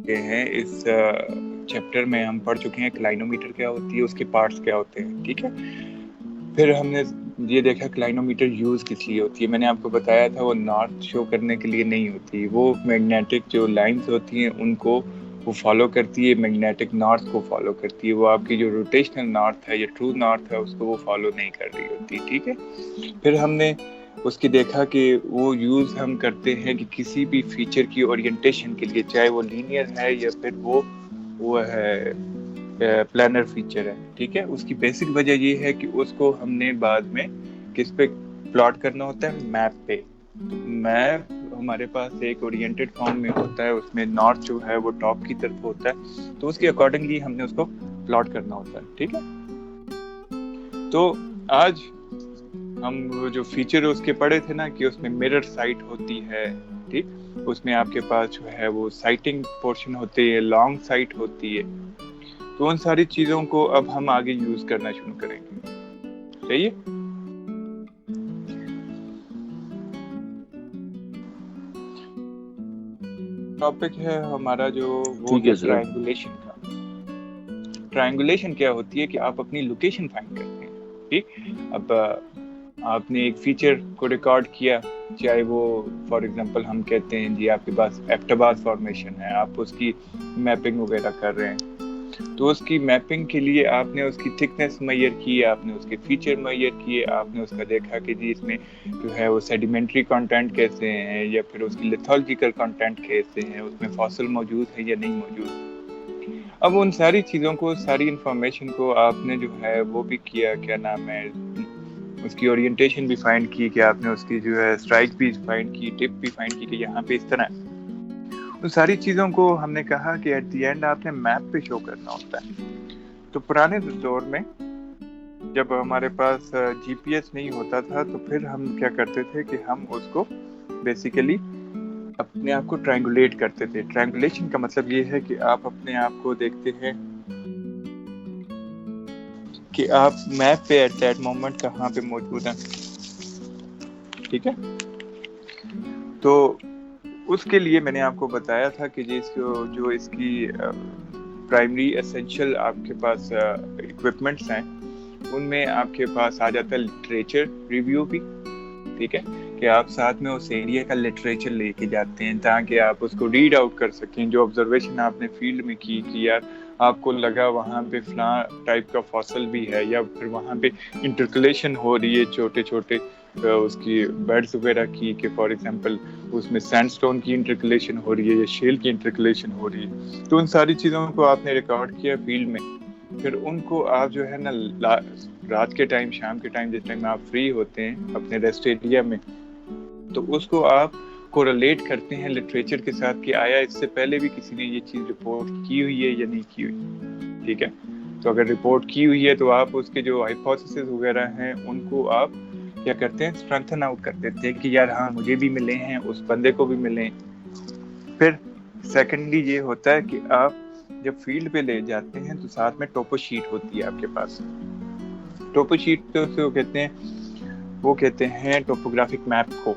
ہیں اس چیپٹر میں ہم پڑھ چکے ہیں کلائنومیٹر کیا ہوتی ہے, اس کے پارٹس کیا ہوتے ہیں. ٹھیک ہے, پھر ہم نے یہ دیکھا کلائنومیٹر یوز کس لیے ہوتی ہے. میں نے آپ کو بتایا تھا وہ نارتھ شو کرنے کے لیے نہیں ہوتی, وہ میگنیٹک جو لائنز ہوتی ہیں ان کو وہ فالو کرتی ہے, میگنیٹک نارتھ کو فالو کرتی ہے. وہ آپ کی جو روٹیشنل نارتھ ہے یا ٹرو نارتھ ہے اس کو وہ فالو نہیں کر رہی ہوتی. ٹھیک ہے, پھر ہم نے اس کی دیکھا کہ وہ یوز ہم کرتے ہیں کہ کسی بھی فیچر کی اورینٹیشن کے لیے, چاہے وہ لینئر ہے یا پھر وہ ہے پلانر فیچر ہے. ٹھیک ہے, اس کی بیسک وجہ یہ ہے کہ اس کو ہم نے بعد میں کس پہ پلاٹ کرنا ہوتا ہے, میپ پہ. تو میپ ہمارے پاس ایک اورینٹیڈ فارم میں ہوتا ہے, اس میں نارتھ جو ہے وہ ٹاپ کی طرف ہوتا ہے, تو اس کے اکارڈنگلی ہم نے اس کو پلاٹ کرنا ہوتا ہے. ٹھیک ہے, تو آج ہم جو فیچر اس کے پڑھے تھے نا کہ اس میں مرر سائٹ ہوتی ہے. ٹھیک, اس میں آپ کے پاس جو ہے وہ سائٹنگ پورشن ہوتی ہے, لانگ سائٹ ہوتی ہے. تو ان ساری چیزوں کو اب ہم آگے یوز کرنا شروع کریں گے. صحیح ہے, ٹاپک ہے ہمارا جو وہ ٹھیک ہے ہے سر. ٹرائنگولیشن کا. ٹرائنگولیشن کیا ہوتی ہے کہ آپ اپنی لوکیشن فائنڈ کرتے ہیں. ٹھیک, اب آپ نے ایک فیچر کو ریکارڈ کیا, چاہے وہ فار ایگزامپل ہم کہتے ہیں جی آپ کے پاس ایبٹباس فارمیشن ہے, آپ اس کی میپنگ وغیرہ کر رہے ہیں. تو اس کی میپنگ کے لیے آپ نے اس کی تھکنیس میئر کی, آپ نے اس کے فیچر میئر کیے, آپ نے اس کا دیکھا کہ جی اس میں جو ہے وہ سیڈیمنٹری کنٹینٹ کیسے ہیں یا پھر اس کی لیتھولوجیکل کنٹینٹ کیسے ہیں, اس میں فاسل موجود ہے یا نہیں موجود. اب ان ساری چیزوں کو, ساری انفارمیشن کو آپ نے جو ہے وہ بھی کیا, کیا نام ہے, اس کی اورینٹیشن بھی فائنڈ کی, کہ آپ نے اس کی جو ہے اسٹرائک بھی فائنڈ کی, ٹپ بھی فائنڈ کی کہ یہاں پہ اس طرح ہے. تو ساری چیزوں کو ہم نے کہا کہ ایٹ دی اینڈ آپ نے میپ پہ شو کرنا ہوتا ہے. تو پرانے دور میں جب ہمارے پاس جی پی ایس نہیں ہوتا تھا تو پھر ہم کیا کرتے تھے کہ ہم اس کو بیسیکلی اپنے آپ کو ٹرائنگولیٹ کرتے تھے. ٹرائنگولیشن کا مطلب یہ ہے کہ آپ اپنے آپ کو دیکھتے ہیں کہ آپ میپ پہ ایٹ دیٹ مومنٹ کہاں پہ موجود ہیں. ٹھیک ہے, تو اس کے لیے میں نے آپ کو بتایا تھا کہ جو اس کی پرائمری ایسینشل آپ کے پاس اکوپمنٹس ہیں, ان میں آپ کے پاس آ جاتا ہے لٹریچر ریویو بھی. ٹھیک ہے, کہ آپ ساتھ میں اس ایریا کا لٹریچر لے کے جاتے ہیں تاکہ آپ اس کو ریڈ آؤٹ کر سکیں, جو آبزرویشن آپ نے فیلڈ میں کی کہ یار آپ کو لگا وہاں پہ فلاں ٹائپ کا فاسل بھی ہے, یا پھر وہاں پہ انٹرکلیشن ہو رہی ہے چھوٹے چھوٹے اس کی بیڈز وغیرہ کی, کہ فار ایگزامپل اس میں سینڈ اسٹون کی انٹرکلیشن ہو رہی ہے یا شیل کی انٹرکلیشن ہو رہی ہے. تو ان ساری چیزوں کو آپ نے ریکارڈ کیا فیلڈ میں, پھر ان کو آپ جو ہے نا رات کے ٹائم, شام کے ٹائم, جس ٹائم آپ فری ہوتے ہیں اپنے ریسٹ ایریا میں, تو اس کو آپ کو ریلیٹ کرتے ہیں لٹریچر کے ساتھ کہ آیا اس سے پہلے بھی کسی نے یہ چیز رپورٹ کی ہوئی ہے یا نہیں کی ہوئی. ٹھیک ہے, تو اگر رپورٹ کی ہوئی ہے تو آپ اس کے جو ہائپوتھیسز وغیرہ ہیں ان کو آپ کیا کرتے ہیں, اسٹرینتھن آؤٹ کر دیتے ہیں کہ یار ہاں مجھے بھی ملے ہیں, اس بندے کو بھی ملے. پھر سیکنڈلی یہ ہوتا ہے کہ آپ جب فیلڈ پہ لے جاتے ہیں تو ساتھ میں ٹوپو شیٹ ہوتی ہے آپ کے پاس. ٹوپو شیٹ وہ کہتے ہیں ٹوپوگرافک میپ کو,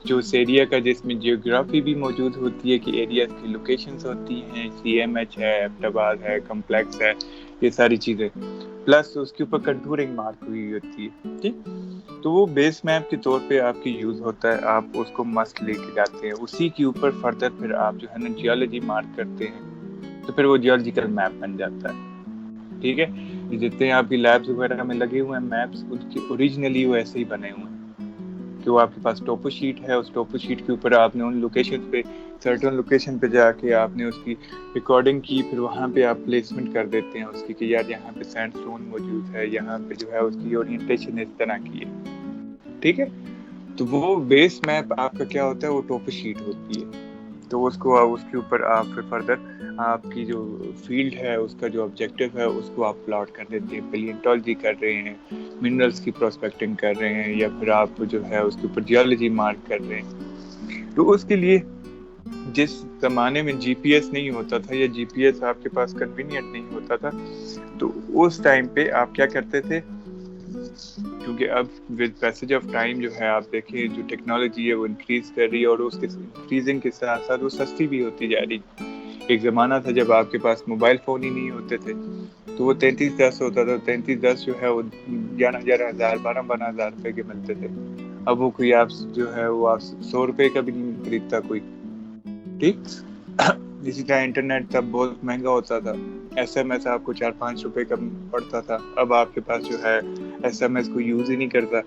جو اس ایریا کا, جس میں جیوگرافی بھی موجود ہوتی ہے کہ ایریا کی لوکیشنز ہوتی ہیں, سی ایم ایچ ہے, ایبٹباد ہے, کمپلیکس ہے, یہ ساری چیزیں, پلس اس کے اوپر کنٹورنگ مارک ہوئی ہوتی ہے. ٹھیک, تو وہ بیس میپ کے طور پہ آپ کی یوز ہوتا ہے, آپ اس کو مست لے کے جاتے ہیں, اسی کے اوپر فردر پھر آپ جو ہے نا جیولوجی مارک کرتے ہیں, تو پھر وہ جیولوجیکل میپ بن جاتا ہے. ٹھیک ہے, جتنے آپ کی لیبس وغیرہ میں لگے ہوئے ہیں میپس, ان کی اوریجنلی وہ ایسے ہی بنے ہوئے ہیں کہ وہ آپ کے پاس ٹوپو شیٹ ہے, اس ٹوپو شیٹ کے اوپر آپ نے ان لوکیشن پہ, سرٹن لوکیشن پہ جا کے آپ نے اس کی ریکارڈنگ کی, پھر وہاں پہ آپ پلیسمنٹ کر دیتے ہیں اس کی کہ یار یہاں پہ سینڈ اسٹون موجود ہے, یہاں پہ جو ہے اس کی اورینٹیشن اس طرح کی ہے. ٹھیک ہے, تو وہ بیس میپ آپ کا کیا ہوتا ہے, وہ ٹوپو شیٹ ہوتی ہے. تو اس کو اس کے اوپر آپ فردر آپ کی جو فیلڈ ہے, اس کا جو آبجیکٹو ہے, اس کو آپ پلاٹ کر دیتے ہیں. پیلینٹولوجی کر رہے ہیں, منرلس کی پروسپیکٹنگ کر رہے ہیں, یا پھر آپ جو ہے اس کے اوپر جیولوجی مارک کر رہے ہیں. تو اس کے لیے جس زمانے میں جی پی ایس نہیں ہوتا تھا, یا جی پی ایس آپ کے پاس کنوینئنٹ نہیں ہوتا تھا, تو اس ٹائم پہ آپ کیا کرتے تھے, کیونکہ اب ود پیسج آف ٹائم جو ہے آپ دیکھیں جو ٹیکنالوجی ہے وہ انکریز کر رہی ہے, اور اس کے انکریزنگ کے ساتھ ساتھ وہ سستی بھی ہوتی جا رہی. ایک زمانہ تھا جب آپ کے پاس موبائل فون ہی نہیں ہوتے تھے تو وہ 3310 ہوتا تھا. 3310 جو ہے وہ 11,000 12,000 روپے کے ملتے تھے. اب وہ کوئی آپ جو ہے وہ آپ 100 روپے کا بھی نہیں خریدتا کوئی. ٹھیک. اسی طرح انٹرنیٹ تب بہت مہنگا ہوتا تھا. SMS آپ کو 4-5 روپے کا پڑتا تھا. اب آپ کے پاس جو ہے SMS کو یوز ہی نہیں کرتا.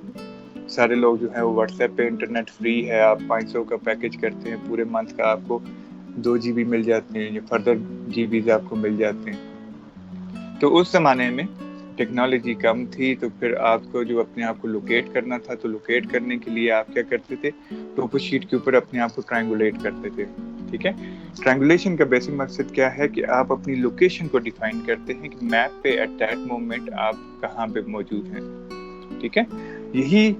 سارے لوگ جو ہے وہ واٹس ایپ پہ انٹرنیٹ فری ہے. آپ 500 کا پیکج کرتے ہیں, پورے منتھ کا آپ کو 2 GB مل جاتے ہیں یا فردر GB آپ کو مل جاتے ہیں. تو اس زمانے میں ٹیکنالوجی کم تھی, تو پھر آپ کو جو اپنے آپ کو لوکیٹ کرنا تھا تو لوکیٹ کرنے کے لیے آپ کیا کرتے تھے, ٹوپو شیٹ کے اوپر اپنے آپ کو ٹرائنگولیٹ کرتے تھے. ٹھیک ہے. ٹرائنگولیشن کا بیسک مقصد کیا ہے کہ آپ اپنی لوکیشن کو ڈیفائن کرتے ہیں کہ میپ پہ ایٹ دیٹ مومنٹ آپ کہاں پہ موجود ہیں. ٹھیک ہے. یہی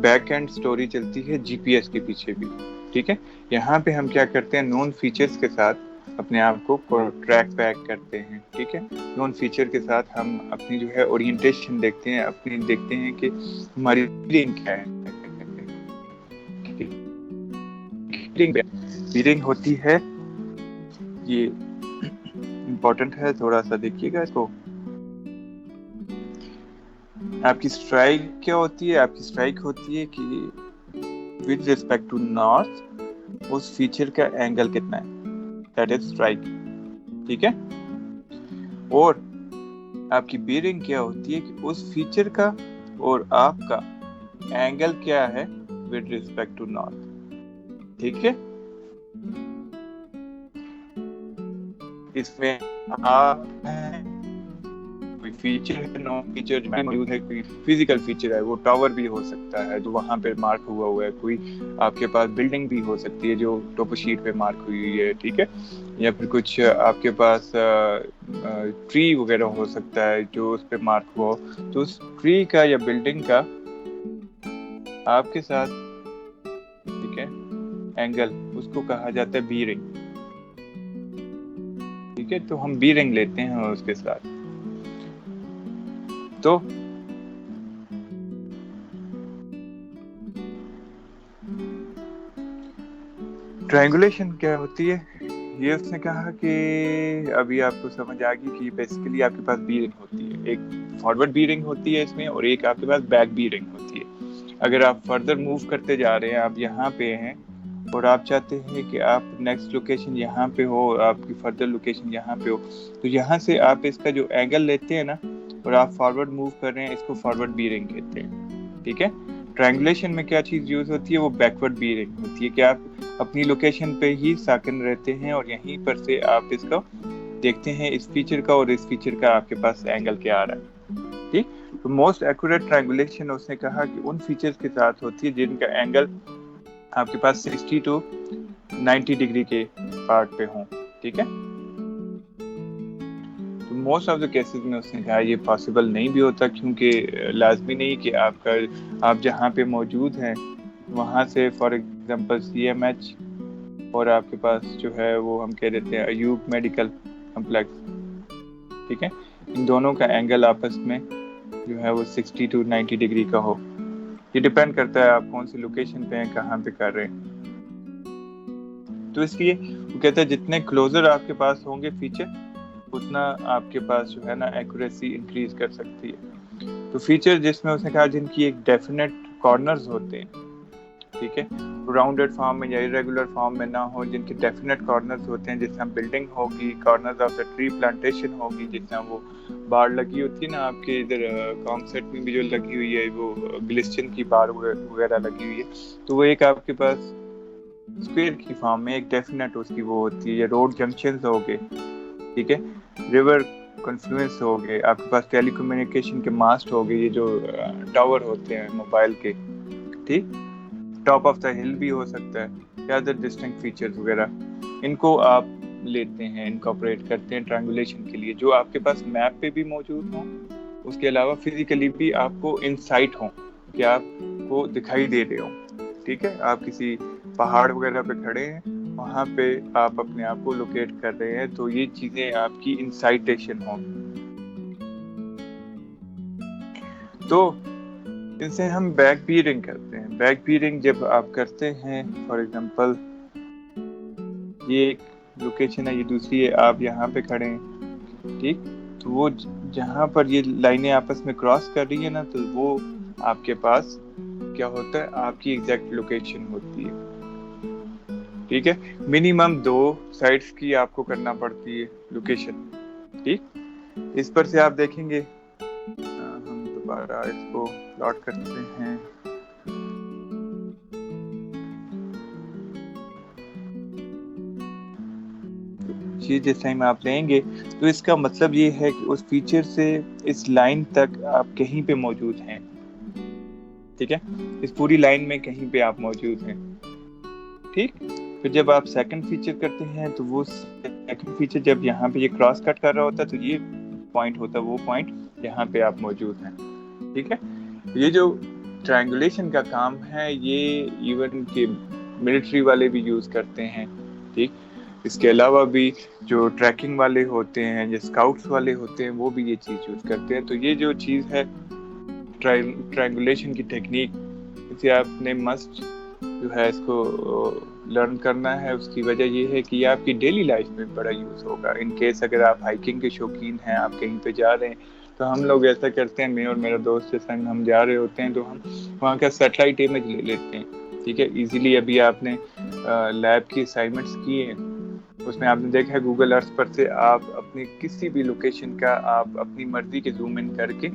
بیک اینڈ سٹوری چلتی ہے GPS کے پیچھے بھی. ٹھیک ہے. یہاں پہ ہم کیا کرتے ہیں, نون فیچرز کے ساتھ اپنے آپ کو ٹریک بیک کرتے ہیں. ٹھیک ہے. نون فیچر کے ساتھ ہم اپنی جو ہے اورینٹیشن دیکھتے ہیں, اپنی دیکھتے ہیں کہ ہماری بیرنگ کیا ہے. بیرنگ ہوتی ہے, یہ امپورٹنٹ ہے, تھوڑا سا دیکھیے گا اس کو. آپ کی اسٹرائک کیا ہوتی ہے؟ آپ کی اسٹرائک ہوتی ہے کہ with respect to north اس فیچر کا اینگل کتنا ہے, that is strike. ٹھیک ہے. اور آپ کی بیرنگ کیا ہوتی ہے کہ اس فیچر کا اور آپ کا اینگل کیا ہے with respect to north. ٹھیک ہے. اس میں آپ کوئی فیچر ہے, نو فیچر جو موجود ہے, کوئی فزیکل فیچر ہے, وہ ٹاور بھی ہو سکتا ہے جو وہاں پہ مارک ہوا ہے, کوئی آپ کے پاس بلڈنگ بھی ہو سکتی ہے جو ٹوپو شیٹ پہ مارک ہوئی ہے. ٹھیک ہے. یا پھر کچھ آپ کے پاس ٹری وغیرہ ہو سکتا ہے جو اس پہ مارک ہوا ہو. تو اس ٹری کا یا بلڈنگ کا آپ کے ساتھ ٹھیک ہے اینگل, اس کو کہا جاتا ہے بیرنگ. ٹھیک ہے. تو ہم بیرنگ لیتے ہیں اس کے ساتھ. تو ٹرائنگولیشن کیا ہوتی ہے, یہ اس نے کہا کہ ابھی آپ کو سمجھ آ گئی کہ بیسیکلی آپ کے پاس بیرنگ ہوتی ہے. ایک فارورڈ بیرنگ ہوتی ہے اس میں, اور ایک آپ کے پاس بیک بیرنگ ہوتی ہے. اگر آپ فردر موو کرتے جا رہے ہیں, آپ یہاں پہ ہیں اور آپ چاہتے ہیں کہ آپ نیکسٹ لوکیشن یہاں پہ ہو, آپ کی فردر لوکیشن یہاں پہ ہو, تو یہاں سے آپ اس کا جو اینگل لیتے ہیں نا, اور آپ فارورڈ موو کر رہے ہیں, اس کو فارورڈ بیرنگ کہتے ہیں. ٹھیک ہے. ٹرائنگولیشن میں کیا چیز یوز ہوتی ہے, وہ بیکورڈ بیرنگ ہوتی ہے کہ آپ اپنی لوکیشن پہ ہی ساکن رہتے ہیں اور یہیں پر سے آپ اس کو دیکھتے ہیں, اس فیچر کا اور اس فیچر کا آپ کے پاس اینگل کیا آ رہا ہے. ٹھیک. تو موسٹ ایکوریٹ ٹرائنگولیشن اس نے کہا کہ ان فیچرز کے ساتھ ہوتی ہے جن کا اینگل آپ کے پاس 60 to 90 ڈگری کے پارٹ پہ ہوں. ٹھیک ہے. تو موسٹ آف دا کیسز میں اس نے کہا یہ پاسبل نہیں بھی ہوتا, کیونکہ لازمی نہیں کہ آپ جہاں پہ موجود ہیں وہاں سے فار ایگزامپل CMH اور آپ کے پاس جو ہے وہ ہم کہہ دیتے ہیں ایوب میڈیکل کمپلیکس. ٹھیک ہے. ان دونوں کا اینگل آپس میں جو ہے وہ 60 to 90 ڈگری کا ہو. یہ ڈیپینڈ کرتا ہے آپ کون سی لوکیشن پہ ہیں, کہاں پہ کر رہے ہیں. تو اس لیے وہ کہتا ہے جتنے کلوزر آپ کے پاس ہوں گے فیچر, اتنا آپ کے پاس جو ہے نا ایکوریسی انکریز کر سکتی ہے. تو فیچر جس میں اس نے کہا جن کی ایک ڈیفینیٹ کارنرز ہوتے ہیں, ٹھیک ہے, راؤنڈڈ فارم میں یا ارریگولر فارم میں نہ ہو, جن کے ڈیفینیٹ کارنرز ہوتے ہیں, جس طرح بلڈنگ ہوگی, corners of the tree plantation ہوگی, جس طرح وہ بار لگی ہوتی ہے نا آپ کے ادھر کام سیٹ میں بھی جو لگی ہوئی ہے, وہ گلسٹن کی بار وغیرہ لگی ہوئی ہے, تو وہ ایک آپ کے پاس اسکوئر کی فارم میں ایک ڈیفینیٹ اس کی وہ ہوتی ہے. یا روڈ جنکشنز ہو گئے, ٹھیک ہے, ریور کنفلوئنس ہو گئے, آپ کے پاس ٹیلی کمیونیکیشن کے ماسٹ ہو گئے, یہ جو ٹاور ہوتے ہیں موبائل کے, ٹھیک, ٹاپ آف دا ہل بھی ہو سکتا ہے, یا ادر ڈسٹنکٹ فیچرز وغیرہ, ان کو آپ لیتے ہیں, انکارپوریٹ کرتے ہیں ٹرائنگولیشن کے لیے, جو آپ کے پاس میپ پہ بھی موجود ہوں, اس کے علاوہ فزیکلی بھی آپ کو انسائٹ ہوں کہ آپ کو دکھائی دے رہے ہوں. ٹھیک ہے. آپ کسی پہاڑ وغیرہ پہ کھڑے ہیں, وہاں پہ آپ اپنے آپ کو لوکیٹ کر رہے ہیں, تو یہ چیزیں آپ کی انسائٹیشن ہوں. تو ان سے ہم بیک بیرنگ کرتے ہیں. بیک بیرنگ جب آپ کرتے ہیں, فار ایگزامپل یہ ایک لوکیشن ہے یہ دوسری ہے, آپ یہاں پہ کھڑے ہیں, ٹھیک, تو وہ جہاں پر یہ لائنیں آپس میں کراس کر رہی ہے نا, تو وہ آپ کے پاس کیا ہوتا ہے, آپ کی ایگزیکٹ لوکیشن ہوتی ہے, ٹھیک ہے. منیمم 2 سائٹس کی آپ کو کرنا پڑتی ہے لوکیشن, ٹھیک. اس پر سے آپ دیکھیں گے, ہم دوبارہ اس کو پلاٹ کرتے ہیں. چیز جس ٹائم آپ لیں گے تو اس کا مطلب یہ ہے کہ اس فیچر سے اس لائن تک آپ کہیں پہ موجود ہیں, ٹھیک ہے, اس پوری لائن میں کہیں پہ آپ موجود ہیں, ٹھیک. پھر جب آپ سیکنڈ فیچر کرتے ہیں تو وہ سیکنڈ فیچر جب یہاں پہ یہ کراس کٹ کر رہا ہوتا ہے تو یہ پوائنٹ ہوتا ہے وہ پوائنٹ جہاں پہ آپ موجود ہیں, ٹھیک ہے. یہ جو ٹرائنگولیشن کا کام ہے یہ ایون کہ ملٹری والے بھی یوز کرتے ہیں, ٹھیک. اس کے علاوہ بھی جو ٹریکنگ والے ہوتے ہیں, جو اسکاؤٹس والے ہوتے ہیں, وہ بھی یہ چیز یوز کرتے ہیں. تو یہ جو چیز ہے ٹرائنگولیشن کی ٹیکنیک, اسے آپ نے مسٹ جو ہے اس کو لرن کرنا ہے. اس کی وجہ یہ ہے کہ یہ آپ کی ڈیلی لائف میں بڑا یوز ہوگا. ان کیس اگر آپ ہائکنگ کے شوقین ہیں, آپ کہیں پہ جا رہے ہیں, تو ہم لوگ ایسا کرتے ہیں, میں اور میرا دوست کے سنگ ہم جا رہے ہوتے ہیں تو ہم وہاں کا سیٹلائٹ امیج لے لیتے ہیں, ٹھیک ہے. ایزیلی ابھی آپ نے لیب کی اسائنمنٹس کیے ہیں, اس میں آپ نے دیکھا ہے گوگل ارتھ پر سے آپ اپنی کسی بھی لوکیشن کا آپ اپنی مرضی کے زوم ان کر کے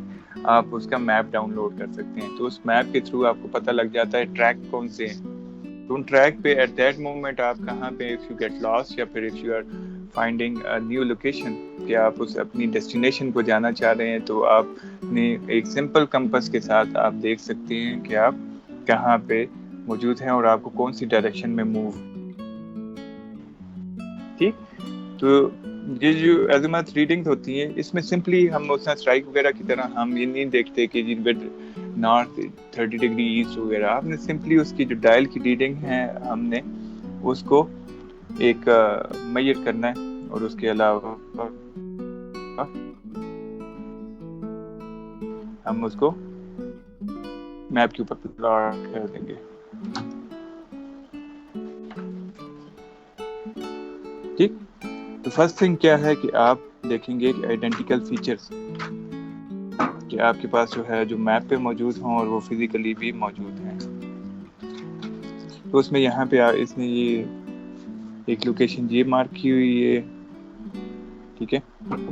آپ اس کا میپ ڈاؤن لوڈ کر سکتے ہیں. تو اس میپ کے تھرو آپ کو پتہ لگ جاتا ہے ٹریک کون سے ہیں, تو ان ٹریک پہ ایٹ دیٹ مومنٹ آپ کہاں پہ, اف یو گیٹ لاسٹ یا پھر if you are finding new location, کہ آپ اس اپنی ڈیسٹینیشن کو جانا چاہ رہے ہیں, تو آپ نے ایک سمپل کمپس کے ساتھ آپ دیکھ سکتے ہیں کہ آپ کہاں پہ موجود ہیں اور آپ کو کون سی ڈائریکشن میں موو, ٹھیک. تو یہ جو عظمت ریڈنگ ہوتی ہیں اس میں سمپلی ہم اس طرح اسٹرائک وغیرہ کی طرح ہم یہ نہیں دیکھتے کہ جن بیٹ نارتھ 30 ڈگری ایسٹ وغیرہ, آپ نے سمپلی اس کی جو ڈائل کی ریڈنگ ہے ہم نے اس کو ایک میئر کرنا ہے, اور اس کے علاوہ ہم اس کو میپ کے اوپر پلاٹ کر دیں گے, ٹھیک. تو فرسٹ تھنگ کیا ہے کہ آپ دیکھیں گے کہ آئیڈینٹیکل فیچرز کہ آپ کے پاس جو ہے جو میپ پہ موجود ہوں اور وہ فزیکلی بھی موجود ہیں. تو اس میں یہاں پہ اس نے یہ ایک لوکیشن یہ مارک کی ہوئی ہے, ٹھیک ہے.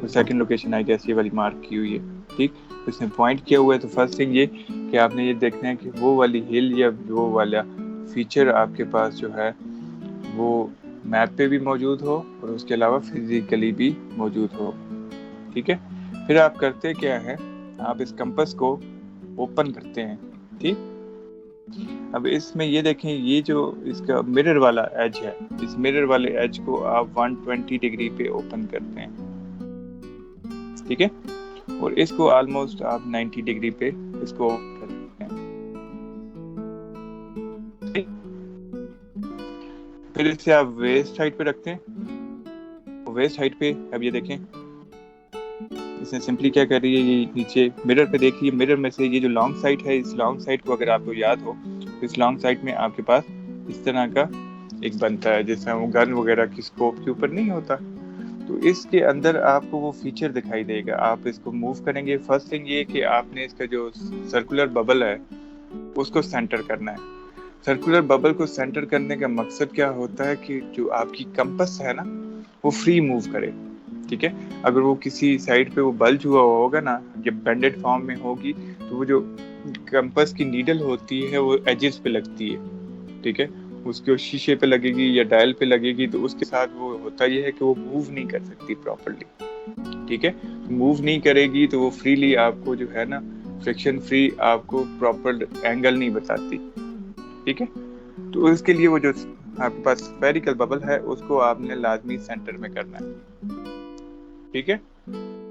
سیکنڈ لوکیشن آئی گیس یہ والی مارک کی ہوئی ہے, ٹھیک. اس نے پوائنٹ کیا ہوا ہے. تو فرسٹ تھنگ یہ کہ آپ نے یہ دیکھنا ہے کہ وہ والی ہل یا وہ والا فیچر آپ کے پاس جو ہے وہ میپ پہ بھی موجود ہو اور اس کے علاوہ فزیکلی بھی موجود ہو, ٹھیک ہے. پھر آپ کرتے کیا ہے, آپ اس کمپس کو اوپن کرتے ہیں, ٹھیک. اب اس میں یہ دیکھیں یہ جو اس کا مرر والا ایج ہے, اس مرر والے ایج کو آپ 120 ڈگری پہ اوپن کرتے ہیں, ٹھیک ہے. اور اس کو آلموسٹ آپ 90 ڈگری پہ اس کو اوپن کرتے ہیں, پھر اس سے آپ ویسٹ ہائٹ پہ رکھتے ہیں. ویسٹ ہائٹ پہ اب یہ دیکھیں اس نے سمپلی کیا کر رہی ہے, یہ نیچے مرر پہ دیکھیے, مرر میں سے یہ جو لانگ سائٹ ہے, اس لانگ سائٹ کو اگر آپ کو یاد ہو تو اس لانگ سائٹ میں آپ کے پاس اس طرح کا ایک بنتا ہے جیسا وہ گن وغیرہ کی اسکوپ کے اوپر نہیں ہوتا. تو اس کے اندر آپ کو وہ فیچر دکھائی دے گا. آپ اس کو موو کریں گے. فرسٹ تھنگ یہ کہ آپ نے اس کا جو سرکولر ببل ہے اس کو سینٹر کرنا ہے. سرکولر ببل کو سینٹر کرنے کا مقصد کیا ہوتا ہے کہ جو آپ کی کمپس ہے نا وہ فری موو کرے, ٹھیک ہے. اگر وہ کسی سائڈ پہ وہ بلج ہوا ہوگا نا, جب بینڈڈ فارم میں ہوگی تو وہ جو کمپس کی نیڈل ہوتی ہے وہ ایجز پہ لگتی ہے, ٹھیک ہے. اس کے شیشے پہ لگے گی یا ڈائل پہ لگے گی تو اس کے ساتھ وہ ہوتا یہ ہے کہ وہ موو نہیں کر سکتی پراپرلی, ٹھیک ہے. موو نہیں کرے گی تو وہ فریلی آپ کو جو ہے نا فرکشن فری آپ کو پراپر اینگل نہیں بتاتی, ٹھیک ہے. تو اس کے لیے وہ جو آپ کے پاس اسفیریکل ببل ہے اس کو آپ نے لازمی سینٹر میں کرنا ہے, ٹھیک ہے.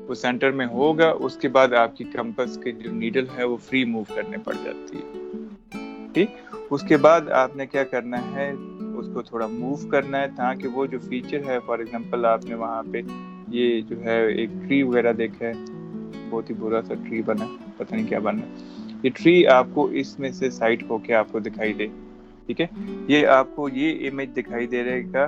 وہ سینٹر میں ہوگا, اس کے بعد آپ کی کمپس کے جو نیڈل ہے وہ فری موو کرنے پڑ جاتی ہے, ٹھیک. اس کے بعد آپ نے کیا کرنا ہے, اس کو تھوڑا موو کرنا ہے تاکہ وہ جو فیچر ہے, فار ایگزامپل آپ نے وہاں پہ یہ جو ہے ایک ٹری وغیرہ دیکھا ہے, بہت ہی برا سا ٹری بنا, پتہ نہیں کیا بنا. یہ ٹری آپ کو اس میں سے سائٹ ہو کے آپ کو دکھائی دے, ٹھیک ہے. یہ آپ کو یہ امیج دکھائی دے رہے گا